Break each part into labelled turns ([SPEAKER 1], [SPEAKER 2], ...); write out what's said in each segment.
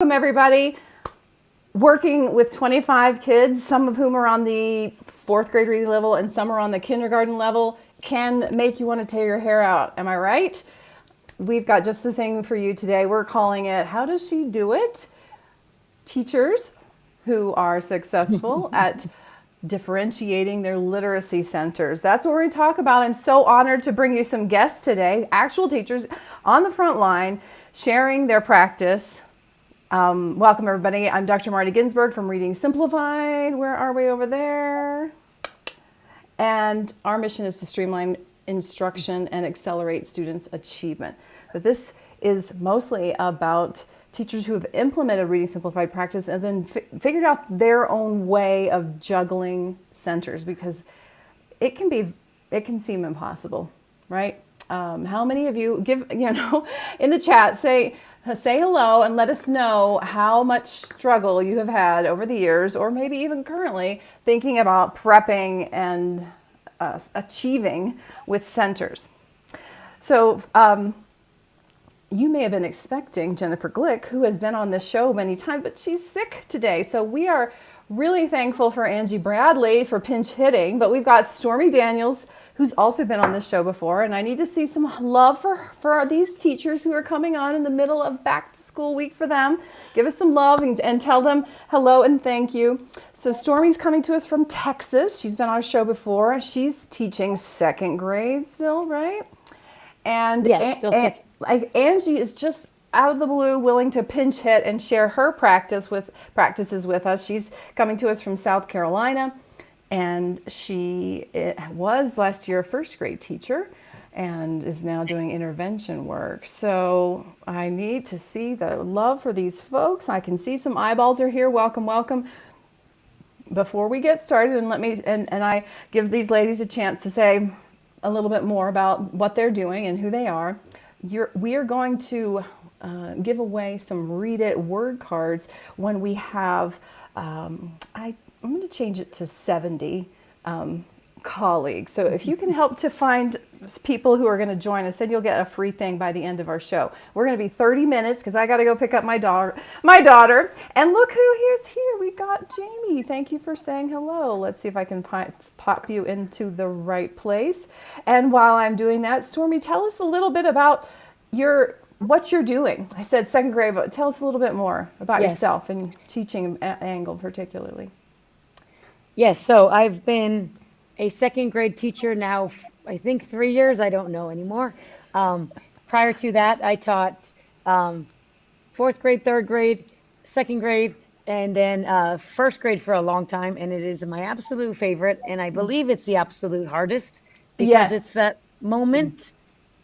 [SPEAKER 1] Welcome everybody. Working with 25 kids, some of whom are on the fourth grade reading level and some are on the kindergarten level, can make you want to tear your hair out. Am I right? We've got just the thing for you today. We're calling it, How Does She Do It? Teachers who are successful at differentiating their literacy centers. That's what we're going to talk about. I'm so honored to bring you some guests today, actual teachers on the front line, sharing their practice. Welcome everybody. I'm Dr. Marty Ginsberg from Reading Simplified. Where are we over there? And our mission is to streamline instruction and accelerate students' achievement. But this is mostly about teachers who have implemented Reading Simplified practice and then figured out their own way of juggling centers, because it can seem impossible, right? How many of you give, in the chat, say hello and let us know how much struggle you have had over the years, or maybe even currently, thinking about prepping and achieving with centers. So you may have been expecting Jennifer Glueck, who has been on this show many times, but she's sick today. So we are really thankful for Angie Bradley for pinch hitting, but we've got Stormy Daniels, who's also been on this show before, and I need to see some love for these teachers who are coming on in the middle of back to school week for them. Give us some love and tell them hello and thank you. So Stormy's coming to us from Texas. She's been on our show before. She's teaching second grade still, right? And
[SPEAKER 2] yes, still second.
[SPEAKER 1] Angie is just out of the blue willing to pinch hit and share her practices with us. She's coming to us from South Carolina. And she was last year a first grade teacher and is now doing intervention work. So I need to see the love for these folks. I can see some eyeballs are here. Welcome, welcome. Before we get started, and I give these ladies a chance to say a little bit more about what they're doing and who they are. We are going to give away some Read It word cards when we have, I'm going to change it to 70 colleagues. So if you can help to find people who are going to join us, then you'll get a free thing by the end of our show. We're going to be 30 minutes because I got to go pick up my daughter. And look who is here. We got Jamie. Thank you for saying hello. Let's see if I can pop you into the right place. And while I'm doing that, Stormy, tell us a little bit about what you're doing. I said second grade, but tell us a little bit more about yourself and teaching angle particularly.
[SPEAKER 2] Yes, so I've been a second grade teacher now, I think 3 years, I don't know anymore. Prior to that, I taught fourth grade, third grade, second grade, and then first grade for a long time. And it is my absolute favorite. And I believe it's the absolute hardest because it's that moment.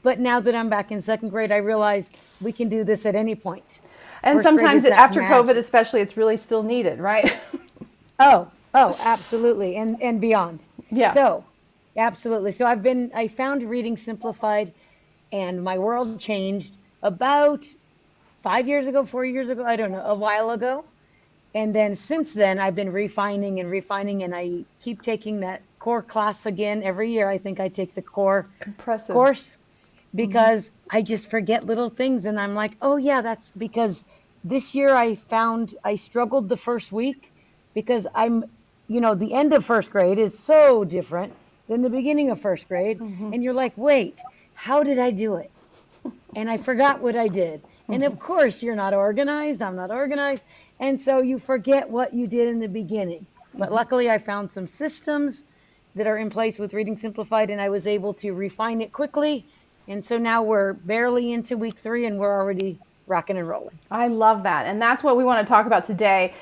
[SPEAKER 2] But now that I'm back in second grade, I realize we can do this at any point.
[SPEAKER 1] And
[SPEAKER 2] First
[SPEAKER 1] sometimes after COVID especially, it's really still needed, right?
[SPEAKER 2] Oh, absolutely. And beyond.
[SPEAKER 1] Yeah.
[SPEAKER 2] So, absolutely. So I found Reading Simplified and my world changed about 4 years ago, I don't know, a while ago. And then since then, I've been refining and I keep taking that core class again every year. I think I take the core course because I just forget little things. And I'm like, oh yeah, that's because this year I found I struggled the first week because the end of first grade is so different than the beginning of first grade. And you're like, wait, how did I do it? And I forgot what I did. And of course, you're not organized. I'm not organized. And so you forget what you did in the beginning. But luckily, I found some systems that are in place with Reading Simplified, and I was able to refine it quickly. And so now we're barely into week 3, and we're already rocking and rolling.
[SPEAKER 1] I love that. And that's what we want to talk about today.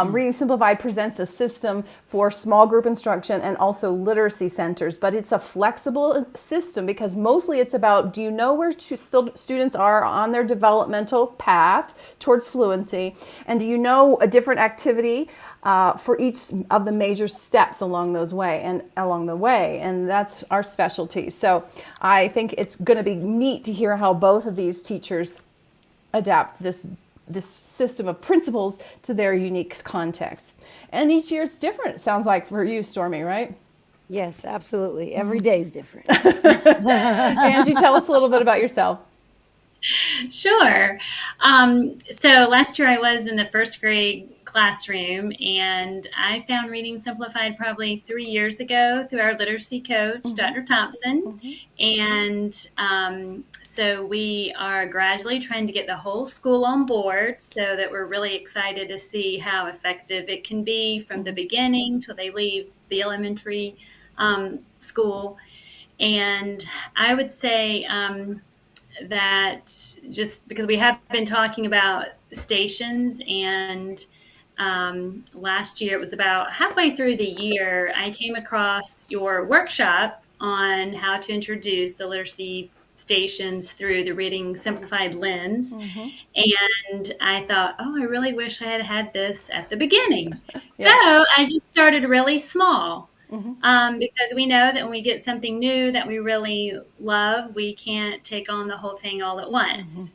[SPEAKER 1] Reading Simplified presents a system for small group instruction and also literacy centers, but it's a flexible system because mostly it's about, do you know where students are on their developmental path towards fluency? And do you know a different activity for each of the major steps along the way? And that's our specialty. So I think it's going to be neat to hear how both of these teachers adapt this system of principles to their unique context. And each year it's different, it sounds like, for you, Stormy, right?
[SPEAKER 2] Yes, absolutely. Every day is different.
[SPEAKER 1] Angie, tell us a little bit about yourself.
[SPEAKER 3] Sure. So last year I was in the first grade classroom, and I found Reading Simplified probably 3 years ago through our literacy coach,
[SPEAKER 1] Mm-hmm.
[SPEAKER 3] Dr. Thompson.
[SPEAKER 1] Mm-hmm.
[SPEAKER 3] And so we are gradually trying to get the whole school on board so that we're really excited to see how effective it can be from the
[SPEAKER 1] Mm-hmm.
[SPEAKER 3] beginning till they leave the elementary school. And I would say, that just because we have been talking about stations, and last year, it was about halfway through the year, I came across your workshop on how to introduce the literacy stations through the Reading Simplified lens.
[SPEAKER 1] Mm-hmm.
[SPEAKER 3] And I thought, oh, I really wish I had had this at the beginning. So
[SPEAKER 1] Yeah.
[SPEAKER 3] I just started really small,
[SPEAKER 1] Mm-hmm.
[SPEAKER 3] because we know that when we get something new that we really love, we can't take on the whole thing all at
[SPEAKER 1] Mm-hmm.
[SPEAKER 3] once.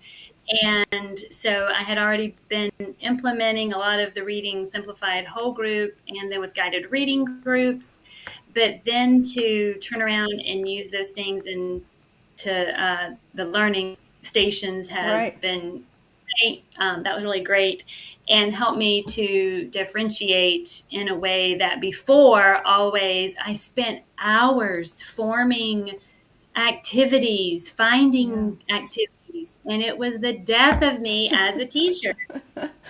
[SPEAKER 3] And so I had already been implementing a lot of the Reading Simplified whole group and then with guided reading groups. But then to turn around and use those things into the learning stations has
[SPEAKER 1] Right.
[SPEAKER 3] been great. That was really great and helped me to differentiate in a way that before always I spent hours forming activities,
[SPEAKER 1] Yeah.
[SPEAKER 3] finding activities, and it was the death of me as a teacher.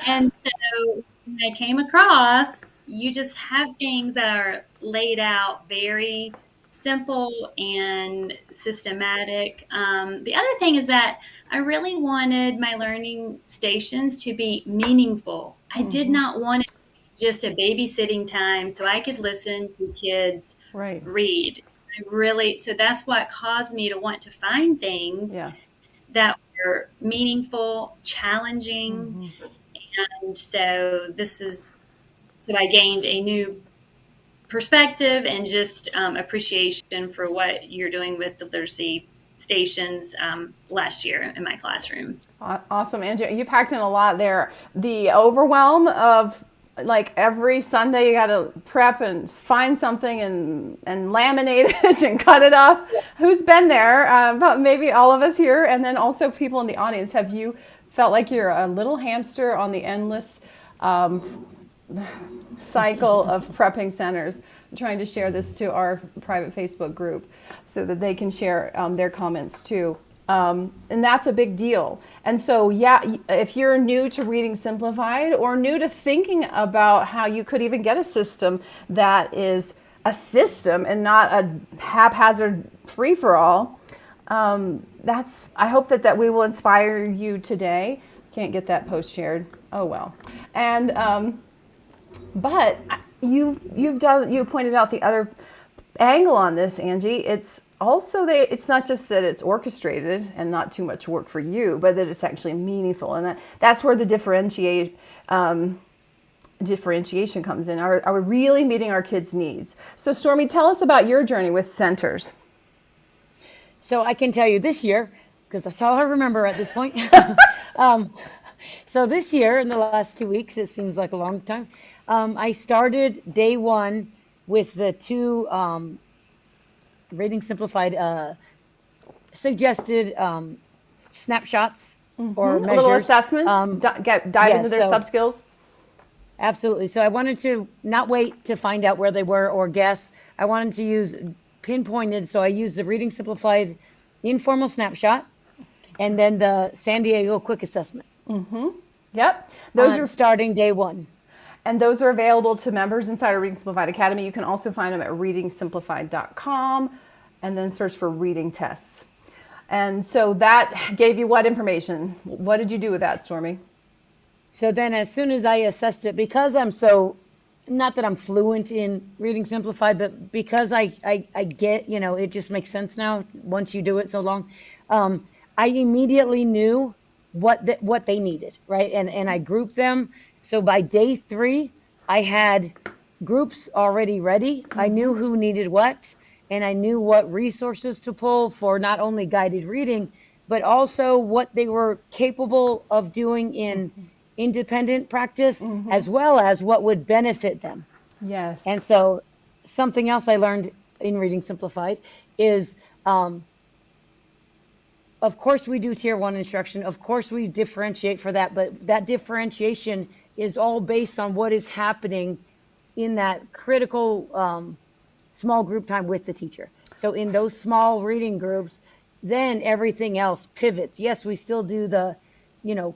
[SPEAKER 3] And so when I came across, you just have things that are laid out very simple and systematic. The other thing is that I really wanted my learning stations to be meaningful. I did
[SPEAKER 1] Mm-hmm.
[SPEAKER 3] not want it to be just a babysitting time so I could listen to kids
[SPEAKER 1] Right.
[SPEAKER 3] read. I really, so that's what caused me to want to find things
[SPEAKER 1] Yeah.
[SPEAKER 3] that were meaningful, challenging,
[SPEAKER 1] Mm-hmm.
[SPEAKER 3] and so this is so I gained a new perspective and just appreciation for what you're doing with the literacy stations last year in my classroom.
[SPEAKER 1] Awesome, Angie. You packed in a lot there. The overwhelm of like every Sunday you got to prep and find something and laminate it and cut it up. Who's been there? But maybe all of us here, and then also people in the audience. Have you felt like you're a little hamster on the endless cycle of prepping centers? I'm trying to share this to our private Facebook group so that they can share their comments too. And that's a big deal. And so, yeah, if you're new to Reading Simplified or new to thinking about how you could even get a system that is a system and not a haphazard free for all, that's. I hope that we will inspire you today. Can't get that post shared. Oh well. And but you pointed out the other angle on this, Angie. It's also it's not just that it's orchestrated and not too much work for you, but that it's actually meaningful, and that's where the differentiation comes in. Are we really meeting our kids' needs? So, Stormy, tell us about your journey with centers.
[SPEAKER 2] So I can tell you this year, because that's all I remember at this point. um, so this year, in the last 2 weeks, it seems like a long time. I started day one with the two Reading Simplified suggested snapshots or
[SPEAKER 1] A little
[SPEAKER 2] measures.
[SPEAKER 1] assessments, dive
[SPEAKER 2] Yeah,
[SPEAKER 1] into their
[SPEAKER 2] so
[SPEAKER 1] sub skills.
[SPEAKER 2] absolutely. So I wanted to not wait to find out where they were or guess. I wanted to use pinpointed. So I used the Reading Simplified informal snapshot and then the San Diego quick assessment
[SPEAKER 1] Yep, those
[SPEAKER 2] on
[SPEAKER 1] are
[SPEAKER 2] starting day one.
[SPEAKER 1] And those are available to members inside of Reading Simplified Academy. You can also find them at readingsimplified.com and then search for reading tests. And so that gave you what information? What did you do with that, Stormy?
[SPEAKER 2] So then as soon as I assessed it, because I'm so, not that I'm fluent in Reading Simplified, but because I get, it just makes sense now once you do it so long. I immediately knew what they needed, right? And I grouped them. So by day 3, I had groups already ready. I knew who needed what, and I knew what resources to pull for not only guided reading, but also what they were capable of doing in independent practice, as well as what would benefit them. And
[SPEAKER 1] Yes.
[SPEAKER 2] so something else I learned in Reading Simplified is of course we do tier 1 instruction. Of course we differentiate for that, but that differentiation is all based on what is happening in that critical small group time with the teacher. So in those small reading groups, then everything else pivots. Yes, we still do the,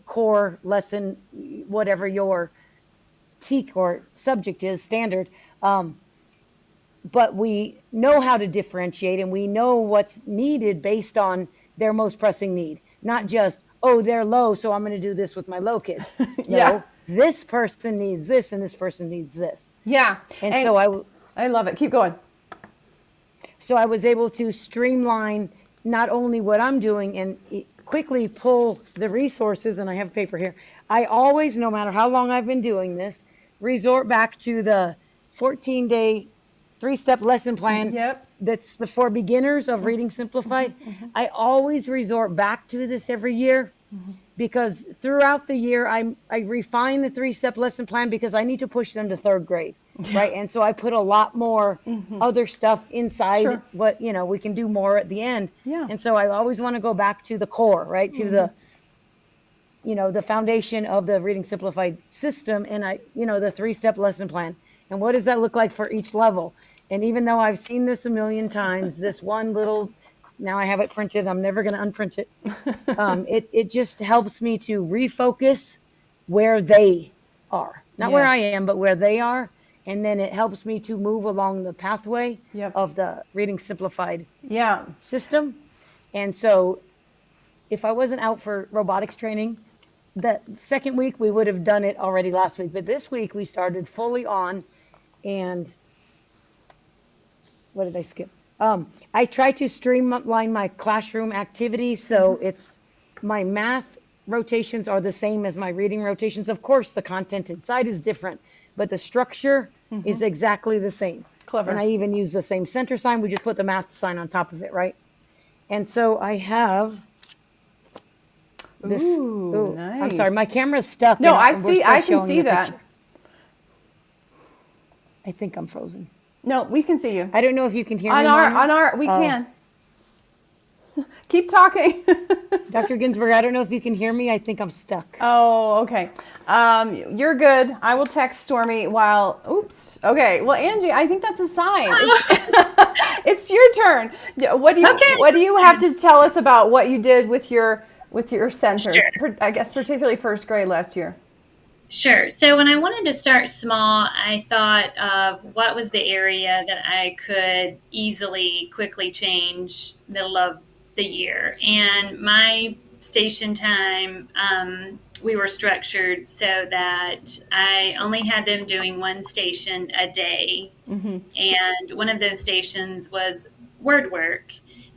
[SPEAKER 2] core lesson, whatever your TEK or subject is, standard. But we know how to differentiate, and we know what's needed based on their most pressing need, not just, oh, they're low, so I'm going to do this with my low kids.
[SPEAKER 1] Yeah.
[SPEAKER 2] No, this person needs this and this person needs this.
[SPEAKER 1] Yeah.
[SPEAKER 2] And so
[SPEAKER 1] I love it. Keep going.
[SPEAKER 2] So I was able to streamline not only what I'm doing and quickly pull the resources, and I have paper here. I always, no matter how long I've been doing this, resort back to the 14-day 3-step lesson plan.
[SPEAKER 1] Yep.
[SPEAKER 2] That's for beginners of Reading Simplified. I always resort back to this every year because throughout the year I refine the 3-step lesson plan because I need to push them to 3rd grade, right? And so I put a lot more other stuff inside what, we can do more at the end.
[SPEAKER 1] Yeah.
[SPEAKER 2] And so I always want to go back to the core, right? To the the foundation of the Reading Simplified system and the 3-step lesson plan. And what does that look like for each level? And even though I've seen this a million times, this one little, now I have it printed, I'm never going to unprint it. It just helps me to refocus where they are. Not where I am, but where they are. And then it helps me to move along the pathway of the Reading Simplified system. And so if I wasn't out for robotics training, the second week we would have done it already last week. But this week we started fully on. And what did I skip? I try to streamline my classroom activities. So it's my math rotations are the same as my reading rotations. Of course, the content inside is different, but the structure is exactly the same.
[SPEAKER 1] Clever.
[SPEAKER 2] And I even use the same center sign. We just put the math sign on top of it, right? And so I have this.
[SPEAKER 1] Ooh, nice.
[SPEAKER 2] I'm sorry, my camera's stuck.
[SPEAKER 1] No,
[SPEAKER 2] and
[SPEAKER 1] I
[SPEAKER 2] we're
[SPEAKER 1] see.
[SPEAKER 2] still
[SPEAKER 1] I can
[SPEAKER 2] showing
[SPEAKER 1] see
[SPEAKER 2] the
[SPEAKER 1] that.
[SPEAKER 2] picture. I think I'm frozen.
[SPEAKER 1] No, we can see you.
[SPEAKER 2] I don't know if you can hear me.
[SPEAKER 1] We can. Keep talking.
[SPEAKER 2] Dr. Ginsburg, I don't know if you can hear me. I think I'm stuck.
[SPEAKER 1] Oh, okay. You're good. I will text Stormy while. Oops. Okay. Well, Angie, I think that's a sign. It's your turn. What do you have to tell us about what you did with your centers?
[SPEAKER 3] Sure.
[SPEAKER 1] I guess particularly 1st grade last year.
[SPEAKER 3] Sure. So when I wanted to start small, I thought of what was the area that I could quickly change middle of the year. And my station time, we were structured so that I only had them doing one station a day. And one of those stations was word work.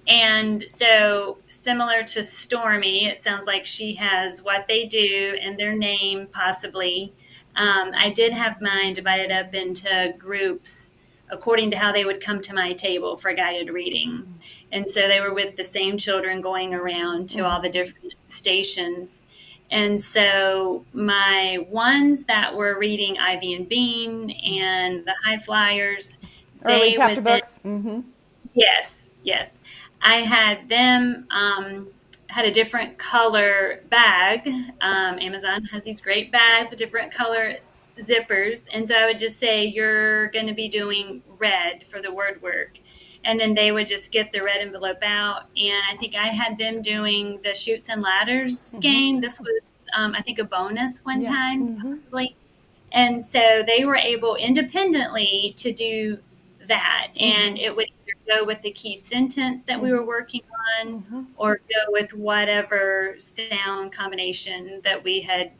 [SPEAKER 3] And so, similar to Stormy, it sounds like she has what they do and their name, possibly. I did have mine divided up into groups according to how they would come to my table for guided reading. And so, they were with the same children going around to all the different stations. And so, my ones that were reading Ivy and Bean and the High Flyers,
[SPEAKER 1] Early
[SPEAKER 3] they
[SPEAKER 1] chapter
[SPEAKER 3] would then-
[SPEAKER 1] books.
[SPEAKER 3] Yes. I had them had a different color bag. Amazon has these great bags with different color zippers. And so I would just say, you're going to be doing red for the word work. And then they would just get the red envelope out. And I think I had them doing the Chutes and Ladders game. This was, I think, a bonus one time, possibly. And so they were able independently to do that. And it would either go with the key sentence that we were working on or go with whatever sound combination that we had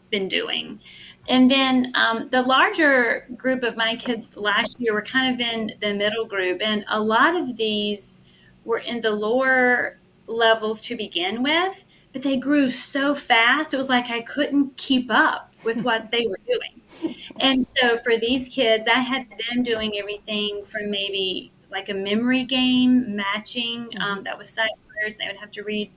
[SPEAKER 3] been doing. And then the larger group of my kids last year were kind of in the middle group. And a lot of these were in the lower levels to begin with, but they grew so fast. It was like I couldn't keep up with what they were doing. And so for these kids, I had them doing everything from maybe like a memory game, matching, that was sight words. They would have to read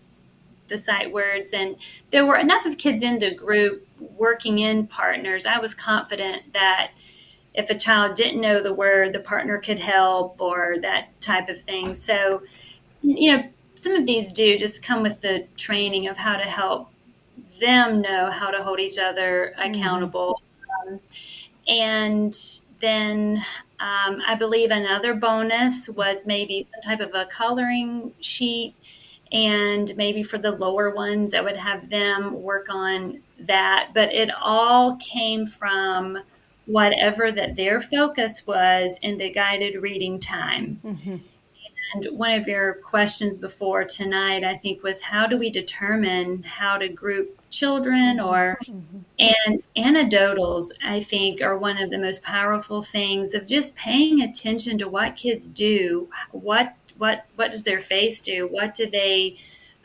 [SPEAKER 3] the sight words. And there were enough of kids in the group working in partners. I was confident that if a child didn't know the word, the partner could help or that type of thing. So, some of these do just come with the training of how to help them know how to hold each other accountable. Um, and then I believe another bonus was maybe some type of a coloring sheet. And maybe for the lower ones, I would have them work on that. But it all came from whatever that their focus was in the guided reading time. And one of your questions before tonight, I think, was how do we determine how to group children or and anecdotals, I think, are one of the most powerful things of just paying attention to what kids do. What does their face do? What do they?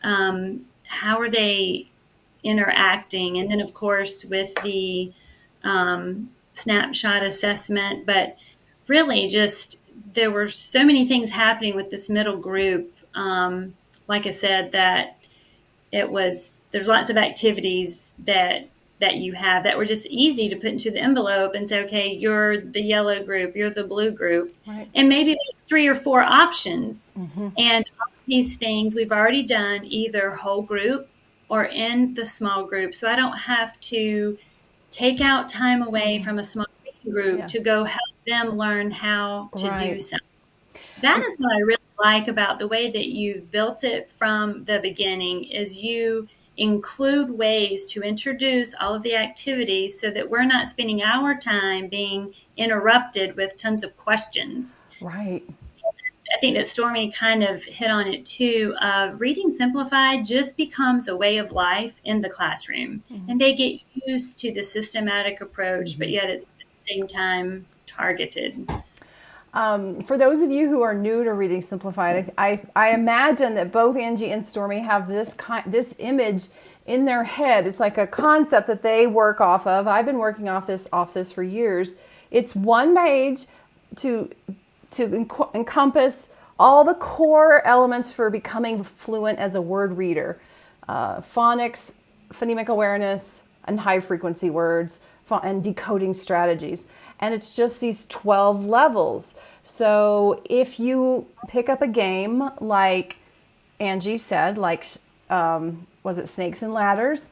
[SPEAKER 3] How are they interacting? And then, of course, with the snapshot assessment. But really, just there were so many things happening with this middle group. Like I said, that there's lots of activities that you have that were just easy to put into the envelope and say, okay, you're the yellow group, you're the blue group,
[SPEAKER 1] Right.
[SPEAKER 3] and maybe there's 3 or 4 options. And all of these things we've already done either whole group or in the small group, so I don't have to take out time away from a small group
[SPEAKER 1] Yeah.
[SPEAKER 3] to go help them learn how to do
[SPEAKER 1] Right.
[SPEAKER 3] something. That is what I really like about the way that you've built it from the beginning is you include ways to introduce all of the activities so that we're not spending our time being interrupted with tons of questions.
[SPEAKER 1] Right.
[SPEAKER 3] I think that Stormy kind of hit on it too. Reading Simplified just becomes a way of life in the classroom, and they get used to the systematic approach, but yet it's at the same time targeted.
[SPEAKER 1] For those of you who are new to Reading Simplified, I imagine that both Angie and Stormy have this image in their head. It's like a concept that they work off of. I've been working off this for years. It's one page to encompass all the core elements for becoming fluent as a word reader. Phonics, phonemic awareness, and high frequency words, and decoding strategies. And it's just these 12 levels. So if you pick up a game like Angie said, like, was it Snakes and Ladders?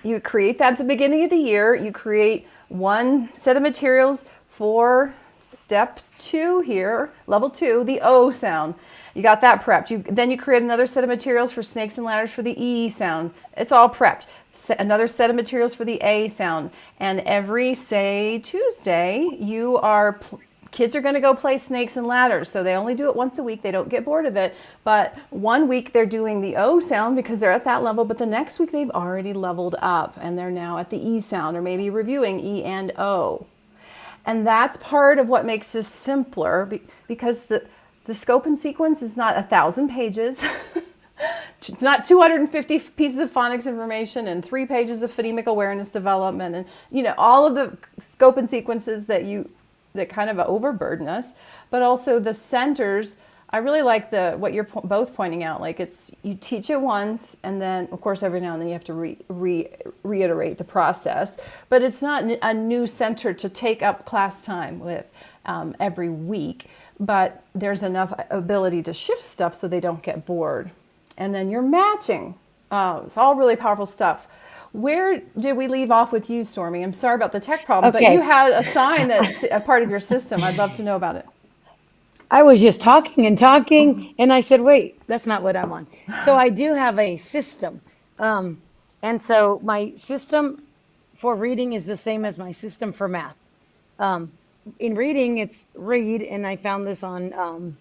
[SPEAKER 1] You create that at the beginning of the year. You create one set of materials for step 2 here, level 2, the O sound. You got that prepped. Then you create another set of materials for Snakes and Ladders for the E sound. It's all prepped. Another set of materials for the A sound. And every, say, Tuesday, kids are going to go play Snakes and Ladders. So they only do it once a week. They don't get bored of it. But one week they're doing the O sound because they're at that level. But the next week they've already leveled up and they're now at the E sound or maybe reviewing E and O. And that's part of what makes this simpler because the scope and sequence is not 1,000 pages. It's not 250 pieces of phonics information and 3 pages of phonemic awareness development and all of the scope and sequences that kind of overburden us, but also the centers. I really like what you're both pointing out. Like you teach it once, and then of course every now and then you have to reiterate the process. But it's not a new center to take up class time with every week. But there's enough ability to shift stuff so they don't get bored. And then you're matching. It's all really powerful stuff. Where did we leave off with you, Stormy? I'm sorry about the tech problem, but you had a sign that's a part of your system. I'd love to know about it.
[SPEAKER 2] I was just talking, and I said, wait, that's not what I'm on. So I do have a system. And so my system for reading is the same as my system for math. In reading, it's read, and I found this on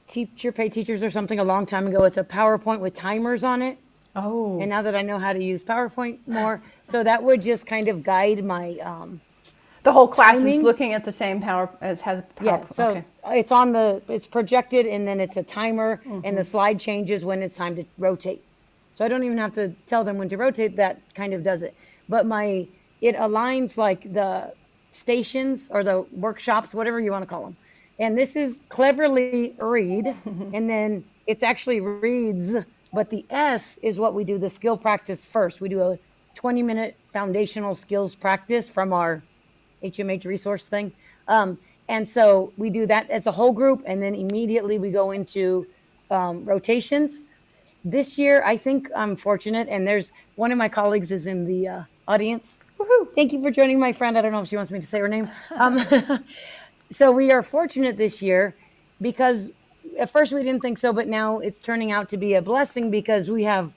[SPEAKER 2] Teacher Pay Teachers or something a long time ago. It's a PowerPoint with timers on it.
[SPEAKER 1] Oh.
[SPEAKER 2] And now that I know how to use PowerPoint more, so that would just kind of guide my
[SPEAKER 1] the whole class
[SPEAKER 2] timing.
[SPEAKER 1] Is looking at the same power as has PowerPoint.
[SPEAKER 2] Yeah, so
[SPEAKER 1] okay.
[SPEAKER 2] It's projected, and then it's a timer, and the slide changes when it's time to rotate. So I don't even have to tell them when to rotate. That kind of does it. But it aligns like the stations or the workshops, whatever you want to call them. And this is cleverly read, and then it's actually reads, but the S is what we do the skill practice first. We do a 20-minute foundational skills practice from our HMH resource thing. And so we do that as a whole group, and then immediately we go into rotations. This year, I think I'm fortunate, and there's one of my colleagues is in the audience.
[SPEAKER 1] Woohoo.
[SPEAKER 2] Thank you for joining my friend. I don't know if she wants me to say her name. So we are fortunate this year because at first we didn't think so, but now it's turning out to be a blessing because we have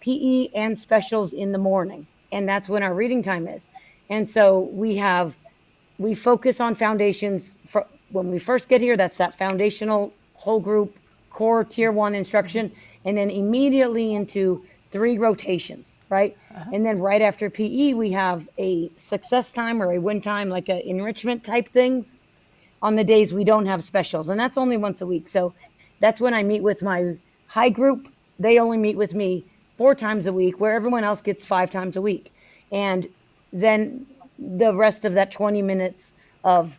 [SPEAKER 2] PE and specials in the morning, and that's when our reading time is. And so we focus on foundations for when we first get here. That's that foundational whole group core tier 1 instruction, and then immediately into 3 rotations, right? And then right after PE, we have a success time or a win time, like a enrichment type things on the days we don't have specials. And that's only once a week. So that's when I meet with my high group. They only meet with me 4 times a week, where everyone else gets 5 times a week. And then the rest of that 20 minutes of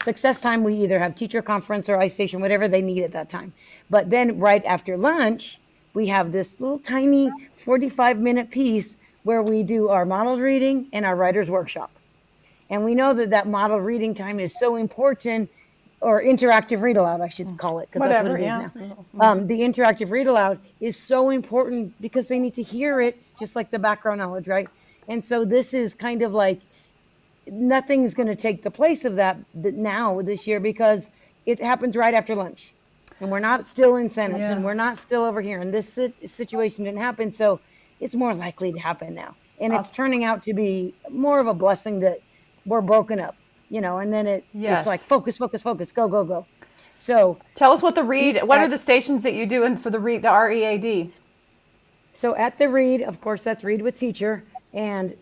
[SPEAKER 2] success time, we either have teacher conference or ice station, whatever they need at that time. But then right after lunch, we have this little tiny 45-minute piece where we do our modeled reading and our writer's workshop. And we know that that model reading time is so important, or interactive read aloud, I should call it, because that's what it is now. The interactive read aloud is so important because they need to hear it, just like the background knowledge, right? And so this is kind of like, nothing's going to take the place of that now this year, because it happens right after lunch. And we're not still incentives, and we're not still over here. And this situation didn't happen, so it's more likely to happen now. And it's turning out to be more of a blessing that we're broken up, and then it's like focus, go. So
[SPEAKER 1] tell us what what are the stations that you do for the READ?
[SPEAKER 2] So at the read, of course, that's read with teacher. And,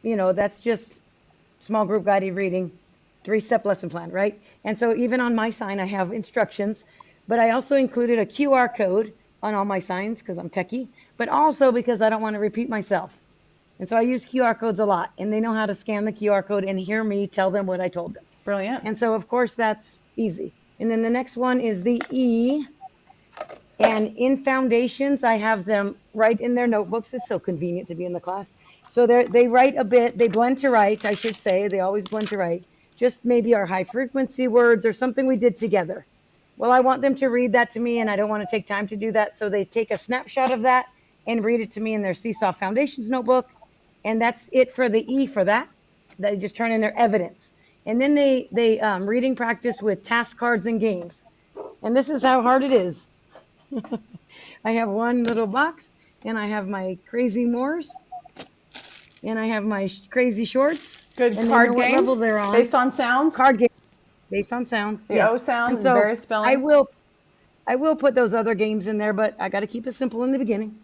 [SPEAKER 2] that's just small group guided reading, 3-step lesson plan, right? And so even on my sign, I have instructions, but I also included a QR code on all my signs because I'm techie, but also because I don't want to repeat myself. And so I use QR codes a lot, and they know how to scan the QR code and hear me tell them what I told them.
[SPEAKER 1] Brilliant.
[SPEAKER 2] And so, of course, that's easy. And then the next one is the E. And in foundations, I have them write in their notebooks. It's so convenient to be in the class. So they write a bit. They blend to write, I should say. They always blend to write. Just maybe our high frequency words or something we did together. Well, I want them to read that to me, and I don't want to take time to do that. So they take a snapshot of that and read it to me in their Seesaw Foundations notebook. And that's it for the E for that. They just turn in their evidence. And then they reading practice with task cards and games. And this is how hard it is. I have one little box, and I have my crazy Moors, and I have my crazy shorts.
[SPEAKER 1] Good
[SPEAKER 2] and
[SPEAKER 1] card
[SPEAKER 2] games.
[SPEAKER 1] What level
[SPEAKER 2] they're on.
[SPEAKER 1] Based on sounds?
[SPEAKER 2] Card games based on sounds.
[SPEAKER 1] The O sounds and
[SPEAKER 2] so
[SPEAKER 1] various spellings.
[SPEAKER 2] I will put those other games in there, but I got to keep it simple in the beginning.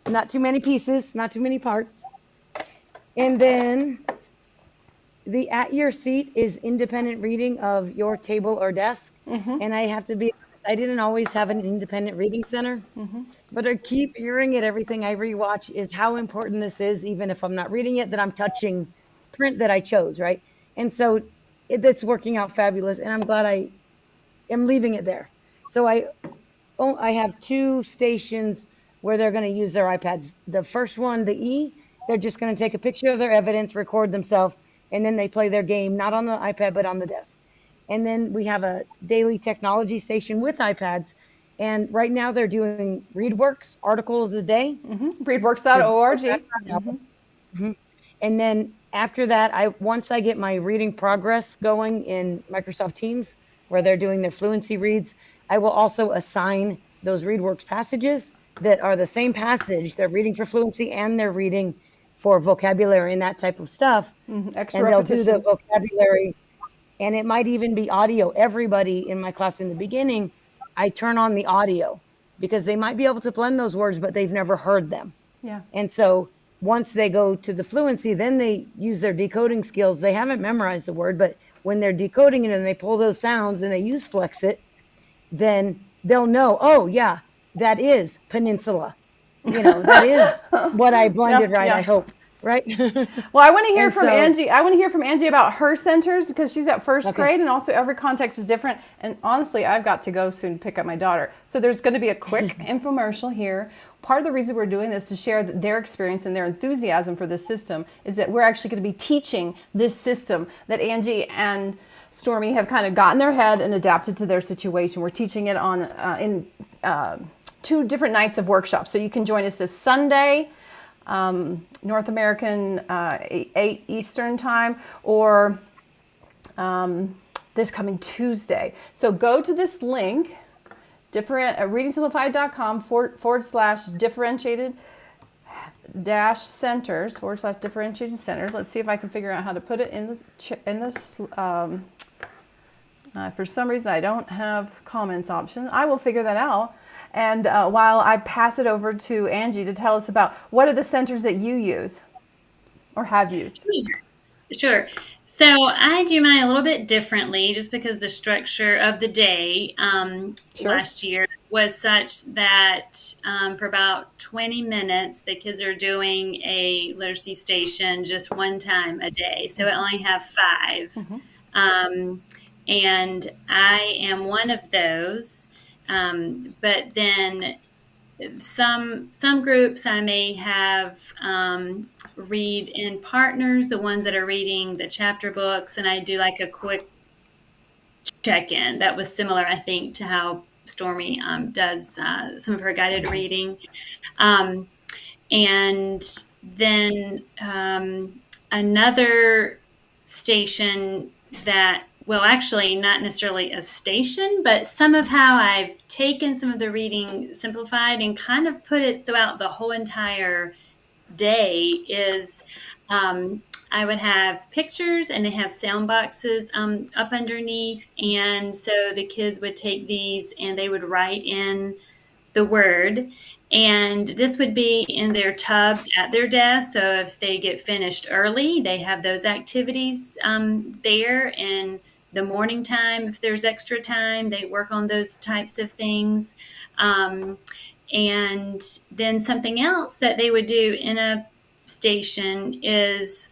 [SPEAKER 2] Not too many pieces, not too many parts. And then the at your seat is independent reading of your table or desk. And I didn't always have an independent reading center, but I keep hearing it. Everything I rewatch is how important this is, even if I'm not reading it, that I'm touching print that I chose, right? And so it's working out fabulous, and I'm glad I am leaving it there. So I have 2 stations where they're going to use their iPads. The first one, the E, they're just going to take a picture of their evidence, record themselves, and then they play their game, not on the iPad, but on the desk. And then we have a daily technology station with iPads. And right now they're doing ReadWorks, article of the day.
[SPEAKER 1] Readworks.org.
[SPEAKER 2] And then after that, once I get my reading progress going in Microsoft Teams, where they're doing their fluency reads, I will also assign those ReadWorks passages that are the same passage. They're reading for fluency and they're reading for vocabulary and that type of stuff.
[SPEAKER 1] Extra
[SPEAKER 2] and they'll
[SPEAKER 1] repetition.
[SPEAKER 2] do the vocabulary, and it might even be audio. Everybody in my class in the beginning, I turn on the audio because they might be able to blend those words, but they've never heard them.
[SPEAKER 1] Yeah.
[SPEAKER 2] And so once they go to the fluency, then they use their decoding skills. They haven't memorized the word, but when they're decoding it and they pull those sounds and they use Flex It, then they'll know, oh yeah, that is peninsula. That is what I blended right, I hope. Right?
[SPEAKER 1] Well, I want to hear from Angie. I want to hear from Angie about her centers because she's at first grade, and also every context is different. And honestly, I've got to go soon to pick up my daughter. So there's going to be a quick infomercial here. Part of the reason we're doing this to share their experience and their enthusiasm for this system is that we're actually going to be teaching this system that Angie and Stormy have kind of gotten their head and adapted to their situation. We're teaching it on in 2 different nights of workshops. So you can join us this Sunday, North American 8 Eastern time, or this coming Tuesday. So go to this link, readingsimplified.com/differentiated centers /differentiated centers. Let's see if I can figure out how to put it in this. For some reason, I don't have comments option. I will figure that out. And while I pass it over to Angie to tell us about what are the centers that you use or have used.
[SPEAKER 3] Sure. So I do mine a little bit differently just because the structure of the day last year was such that for about 20 minutes, the kids are doing a literacy station just one time a day. So I only have 5. And I am one of those. But then some groups I may have read in partners, the ones that are reading the chapter books, and I do like a quick check-in. That was similar, I think, to how Stormy does some of her guided reading. And then another station that, well, actually not necessarily a station, but some of how I've taken some of the reading simplified and kind of put it throughout the whole entire day is I would have pictures and they have sound boxes up underneath. And so the kids would take these and they would write in the word. And this would be in their tubs at their desk. So if they get finished early, they have those activities there. And the morning time, if there's extra time, they work on those types of things. And then something else that they would do in a station is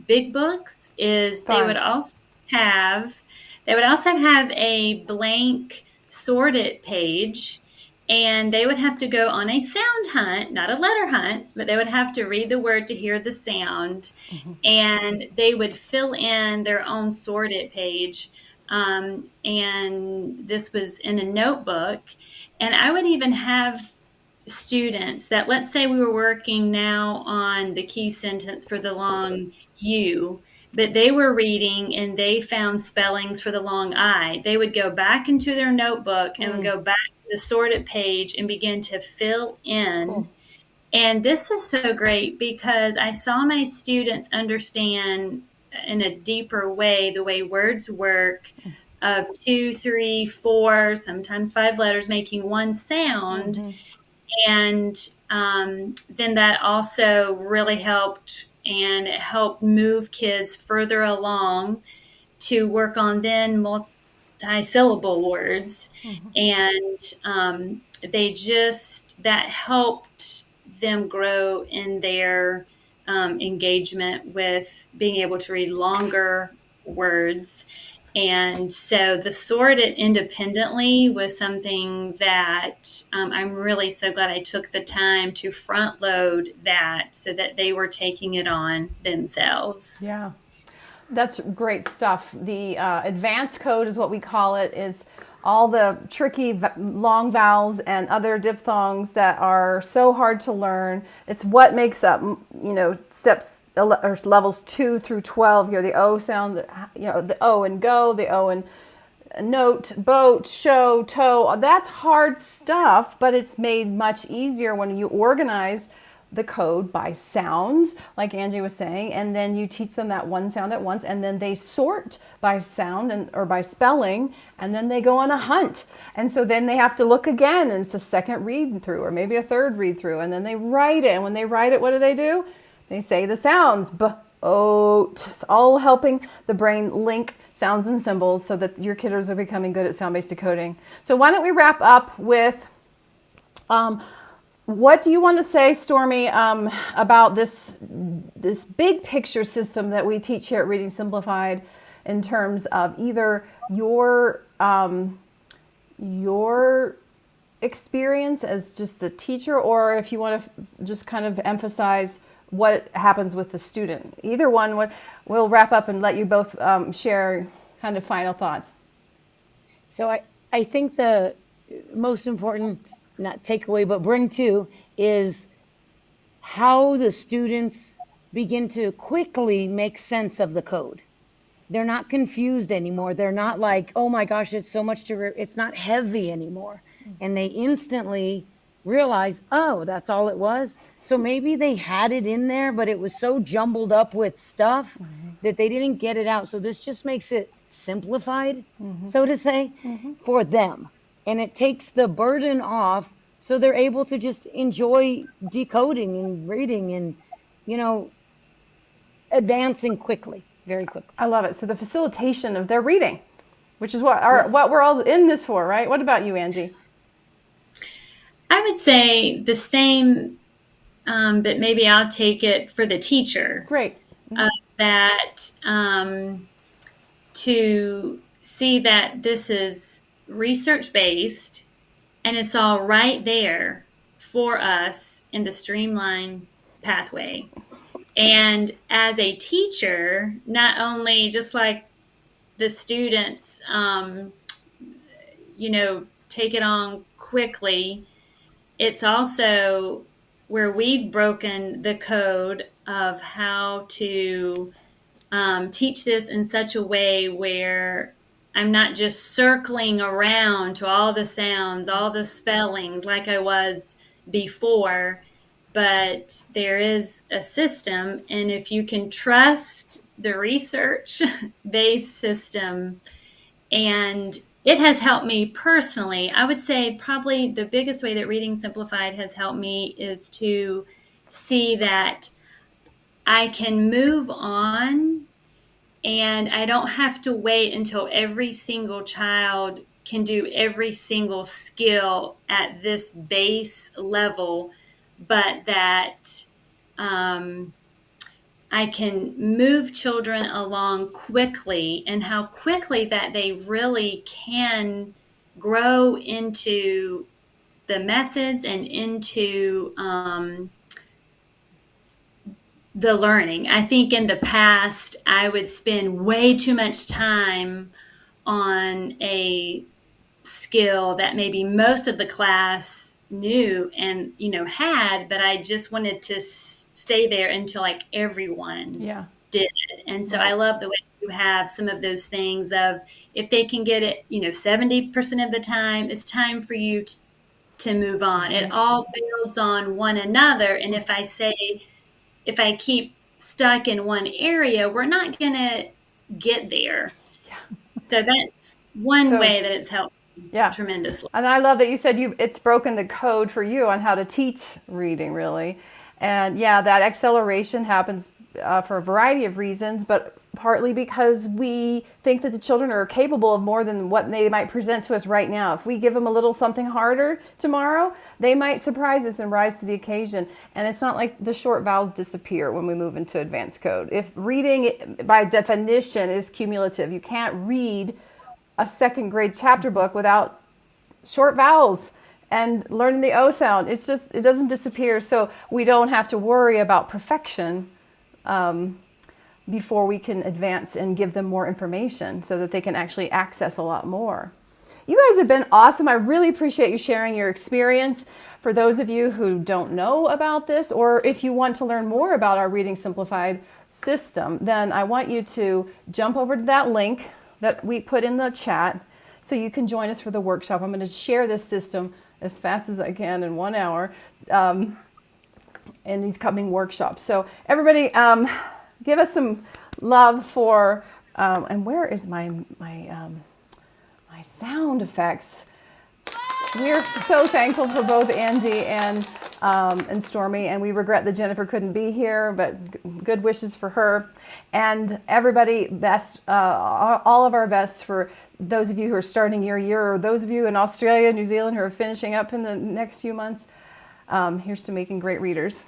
[SPEAKER 3] big books. Is they would also have a blank sorted page. And they would have to go on a sound hunt, not a letter hunt, but they would have to read the word to hear the sound. And they would fill in their own sorted page. And this was in a notebook. And I would even have students that, let's say we were working now on the key sentence for the long U, but they were reading and they found spellings for the long I. They would go back into their notebook and would go back the sorted page and begin to fill in. Cool. And this is so great because I saw my students understand in a deeper way the way words work of 2, 3, 4, sometimes 5 letters making one sound. And then that also really helped, and it helped move kids further along to work on then multi-syllable words. And that helped them grow in their engagement with being able to read longer words. And so the sorted independently was something that I'm really so glad I took the time to front load that so that they were taking it on themselves.
[SPEAKER 1] Yeah. That's great stuff. The advanced code is what we call it, is all the tricky long vowels and other diphthongs that are so hard to learn. It's what makes up, steps or levels 2 through 12. The O sound, the O and go, the O and note, boat, show, toe. That's hard stuff, but it's made much easier when you organize the code by sounds, like Angie was saying, and then you teach them that one sound at once, and then they sort by sound or by spelling, and then they go on a hunt. And so then they have to look again, and it's a second read through, or maybe a third read through, and then they write it. And when they write it, what do? They say the sounds, boat. It's all helping the brain link sounds and symbols so that your kiddos are becoming good at sound-based decoding. So why don't we wrap up with what do you want to say, Stormy, about this big picture system that we teach here at Reading Simplified in terms of either your experience as just a teacher, or if you want to just kind of emphasize what happens with the student? Either one, we'll wrap up and let you both share kind of final thoughts.
[SPEAKER 2] So I think the most important not take away, but bring to, is how the students begin to quickly make sense of the code. They're not confused anymore. They're not like, oh my gosh, it's so much it's not heavy anymore. And they instantly realize, oh, that's all it was. So maybe they had it in there, but it was so jumbled up with stuff that they didn't get it out. So this just makes it simplified, so to say, for them. And it takes the burden off, so they're able to just enjoy decoding and reading and, advancing quickly, very quickly.
[SPEAKER 1] I love it. So the facilitation of their reading, which is what we're all in this for, right? What about you, Angie?
[SPEAKER 3] I would say the same, but maybe I'll take it for the teacher.
[SPEAKER 1] Great.
[SPEAKER 3] That to see that this is research based and it's all right there for us in the streamline pathway. And as a teacher, not only just like the students, take it on quickly, it's also where we've broken the code of how to teach this in such a way where I'm not just circling around to all the sounds, all the spellings like I was before, but there is a system. And if you can trust the research-based system, and it has helped me personally. I would say probably the biggest way that Reading Simplified has helped me is to see that I can move on and I don't have to wait until every single child can do every single skill at this base level, but that I can move children along quickly, and how quickly that they really can grow into the methods and into the learning. I think in the past, I would spend way too much time on a skill that maybe most of the class knew and had, but I just wanted to stay there until like everyone did it. And so I love the way you have some of those things of, if they can get it 70% of the time, it's time for you to move on. It all builds on one another. And if I keep stuck in one area, we're not gonna get there. So that's one way that it's helped tremendously.
[SPEAKER 1] And I love that you said it's broken the code for you on how to teach reading, really. And that acceleration happens for a variety of reasons, but partly because we think that the children are capable of more than what they might present to us right now. If we give them a little something harder tomorrow, they might surprise us and rise to the occasion. And it's not like the short vowels disappear when we move into advanced code. If reading, by definition, is cumulative, you can't read a second grade chapter book without short vowels and learning the O sound. It doesn't disappear. So we don't have to worry about perfection before we can advance and give them more information so that they can actually access a lot more. You guys have been awesome. I really appreciate you sharing your experience. For those of you who don't know about this, or if you want to learn more about our Reading Simplified system, then I want you to jump over to that link that we put in the chat so you can join us for the workshop. I'm going to share this system as fast as I can in 1 hour in these coming workshops. So everybody, give us some love for, and where is my sound effects? We're so thankful for both Angie and Stormy, and we regret that Jennifer couldn't be here, but good wishes for her. And everybody, all of our best for those of you who are starting your year, or those of you in Australia, New Zealand who are finishing up in the next few months. Here's to making great readers.